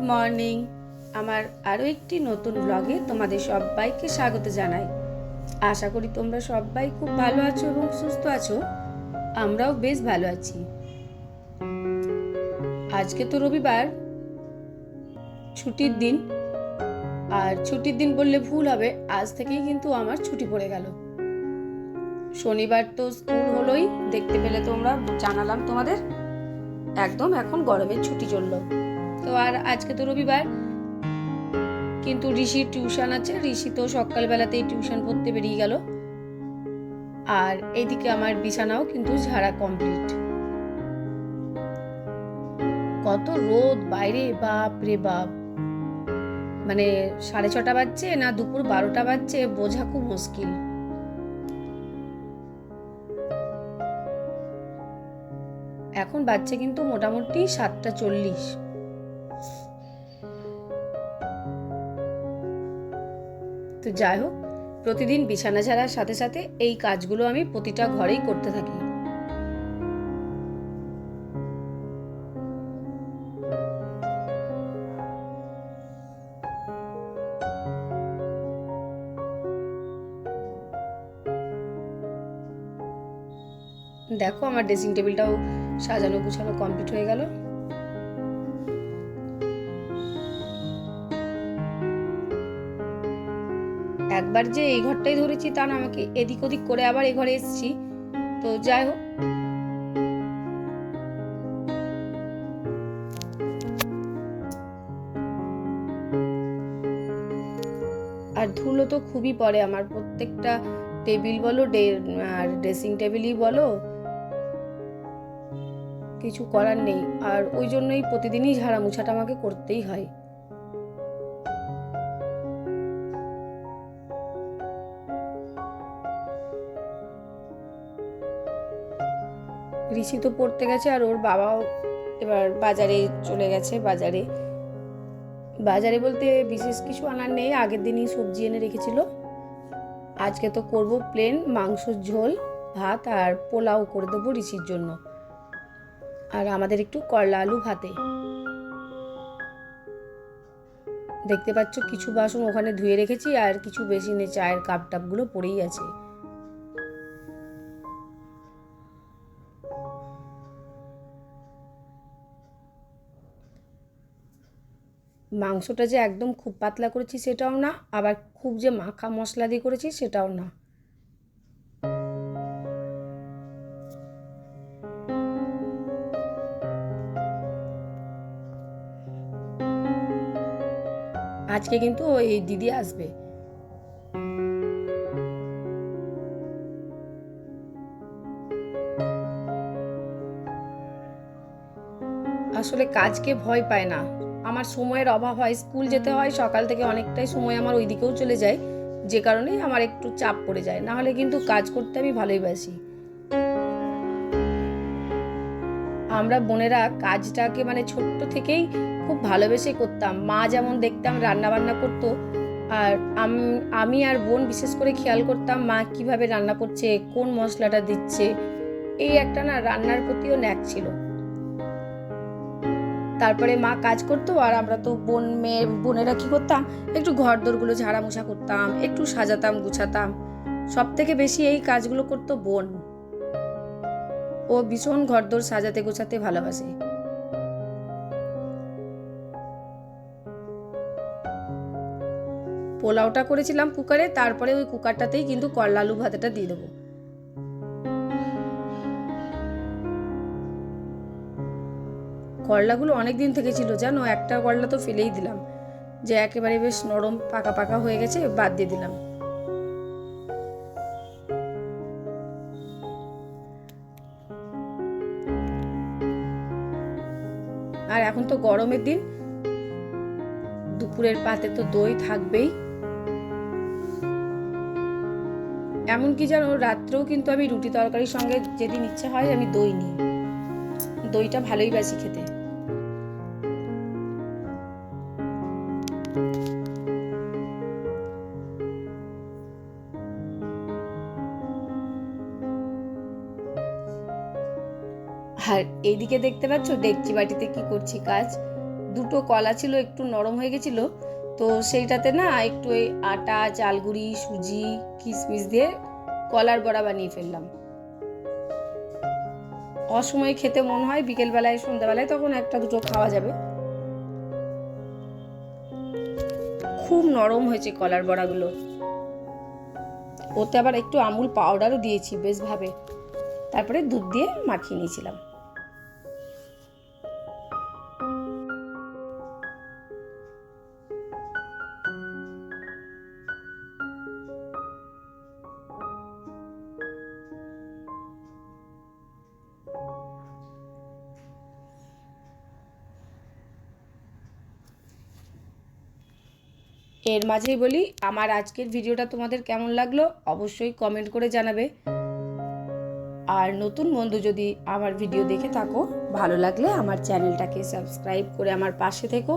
Morning. আমার আরও একটি নতুন ব্লগে তোমাদের সবাইকে স্বাগত জানাই। আশা করি তোমরা সবাই খুব ভালো আছো এবং সুস্থ আছো। আমরাও বেশ ভালো আছি। আজকে তো রবিবার, ছুটির দিন। আর ছুটির দিন বললে ভুল হবে, আজ থেকেই কিন্তু আমার ছুটি পড়ে গেল। শনিবার তো স্কুল হলোই, দেখতে পেলে তোমরা, জানালাম তোমাদের। একদম এখন গরমের ছুটি চললো। তো আর আজকে তো রবিবার, কিন্তু ঋষির টিউশন আছে। ঋষি তো সকালবেলাতেই টিউশন পড়তে বেরিয়ে গেল। আর এইদিকে আমার বিছানাও কিন্তু ঝাড়া কমপ্লিট। কত রোদ বাইরে, বাপ রে বাপ! মানে 6:30 বাজছে না দুপুর 12টা বাজছে বোঝা খুব মুশকিল। এখন বাজছে কিন্তু মোটামুটি 7:40। তো যাই হোক, প্রতিদিন বিছানা ঝাড়ার সাথে সাথে এই কাজগুলো আমি প্রতিটা ঘরেই করতে থাকি। দেখো, আমার ড্রেসিং টেবিলটাও সাজানো গুছানো কমপ্লিট হয়ে গেল। একবার যে এই ঘরটাই ধরেছি তা না, আমাকে এদিক ওদিক করে আবার এই ঘরে এসেছি। তো যাই হোক, আর ধুলো তো খুবই পড়ে আমার। প্রত্যেকটা টেবিল বলো আর ড্রেসিং টেবিলই বলো, কিছু করার নেই। আর ওই জন্যই প্রতিদিনই ঝাড়া মোছাটা আমাকে করতেই হয়। ঋষি তো পড়তে গেছে, আর ওর বাবাও এবার বাজারে চলে গেছে। বাজারে বলতে বিশেষ কিছু আনার নেই, আগের দিনই সবজি এনে রেখেছিল। আজকে তো করব প্লেন মাংসর ঝোল, ভাত আর পোলাও করে দেবো ঋষির জন্য। আর আমাদের একটু করলা আলু ভাতে। দেখতে পাচ্ছ কিছু বাসন ওখানে ধুয়ে রেখেছি, আর কিছু বেসিনে চায়ের কাপ টাপগুলো পড়েই আছে। মাংসটা যে একদম খুব পাতলা করেছি সেটাও না, আবার খুব যে মাখা মশলা দিয়ে করেছি সেটাও না। আজকে কিন্তু ওই দিদি আসবে। আসলে কাজকে ভয় পায় না। আমার সময়ের অভাব হয়, স্কুল যেতে হয়, সকাল থেকে অনেকটাই সময় আমার ওই দিকেও চলে যায়, যে কারণে আমার একটু চাপ পড়ে যায়। না হলে কিন্তু কাজ করতে আমি ভালোবাসি। আমরা বোনেরা কাজটাকে মানে ছোট্ট থেকেই খুব ভালোবেসে করতাম। মা যেমন দেখতাম রান্না বান্না করতো, আর আমি আর বোন বিশেষ করে খেয়াল করতাম মা কিভাবে রান্না করছে, কোন মশলাটা দিচ্ছে। এই একটা না রান্নার প্রতিও ন্যাক ছিল। তারপরে মা কাজ করতো, আর আমরা তো বোনেরা কি করতাম, একটু ঘর দোরগুলো ঝাড়া মোছা করতাম, একটু সাজাতাম গুছাতাম। সব থেকে বেশি এই কাজগুলো করতো বোন। ও ভীষণ ঘরদোর সাজাতে গোছাতে ভালোবাসে। পোলাওটা করেছিলাম কুকারে, তারপরে ওই কুকারটাতেই কিন্তু করলা আলু ভাতেটা দিয়ে দেবো। করলাগুলো অনেক দিন থেকে ছিল জানো, একটা করলা তো ফেলেই দিলাম, যে একেবারে বেশ নরম পাকা পাকা হয়ে গেছে, বাদ দিয়ে দিলাম। আর এখন তো গরমের দিন, দুপুরের পাতে তো দই থাকবেই। এমনকি জানো, রাত্রেও কিন্তু আমি রুটি তরকারির সঙ্গে যেদিন ইচ্ছে হয় আমি দই নিই। দইটা ভালোই বাসি খেতে। আর এইদিকে দেখতে পাচ্ছ ডেকচি বাটিতে কি করছি কাজ। দুটো কলা ছিল একটু নরম হয়ে গেছিল, তো সেইটাতে না একটু এই আটা, চালগুড়ি, সুজি, কিশমিশ দিয়ে কলার বড়া বানিয়ে ফেললাম। অসময়ে খেতে মন হয় বিকেলবেলায়, সন্ধ্যাবেলায়, তখন একটা দুটো খাওয়া যাবে। খুব নরম হয়েছে কলার বড়াগুলো। ওতে আবার একটু আমুল পাউডারও দিয়েছি বেশ ভাবে, তারপরে দুধ দিয়ে মাখিয়ে নিয়েছিলাম। এর মাঝেই বলি, আমার আজকের ভিডিওটা তোমাদের কেমন লাগলো অবশ্যই কমেন্ট করে জানাবে। আর নতুন বন্ধু যদি আমার ভিডিও দেখে থাকো, ভালো লাগলে আমার চ্যানেলটাকে সাবস্ক্রাইব করে আমার পাশে থেকো।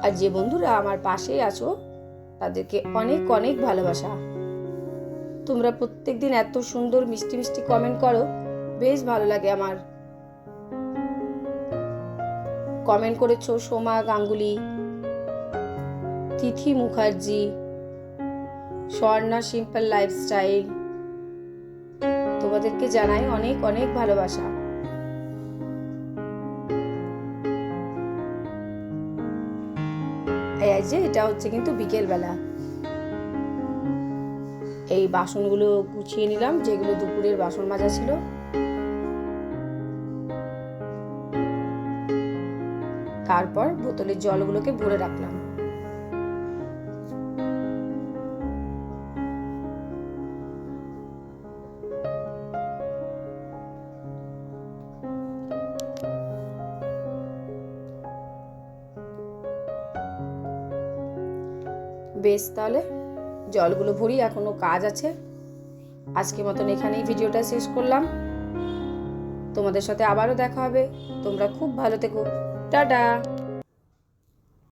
আর যে বন্ধুরা আমার পাশেই আছো তাদেরকে অনেক অনেক ভালোবাসা। তোমরা প্রত্যেকদিন এত সুন্দর মিষ্টি মিষ্টি কমেন্ট করো, বেশ ভালো লাগে আমার। কমেন্ট করেছো সোমা গাঙ্গুলি, তিথি মুখার্জি, স্বর্ণা সিম্পল লাইফস্টাইল, তোমাদেরকে জানাই অনেক অনেক ভালোবাসা। এই যে এটা হচ্ছে কিন্তু বিকেলবেলা, এই বাসনগুলো গুছিয়ে নিলাম যেগুলো দুপুরের বাসন মাজা ছিল। তারপর বোতলের জলগুলোকে ভরে রাখলাম। বেশ, তাহলে জলগুলো ভরি, এখনো কাজ আছে। আজকের মতন এখানেই ভিডিওটা শেষ করলাম। তোমাদের সাথে আবারও দেখা হবে। তোমরা খুব ভালো থেকো। টাটা।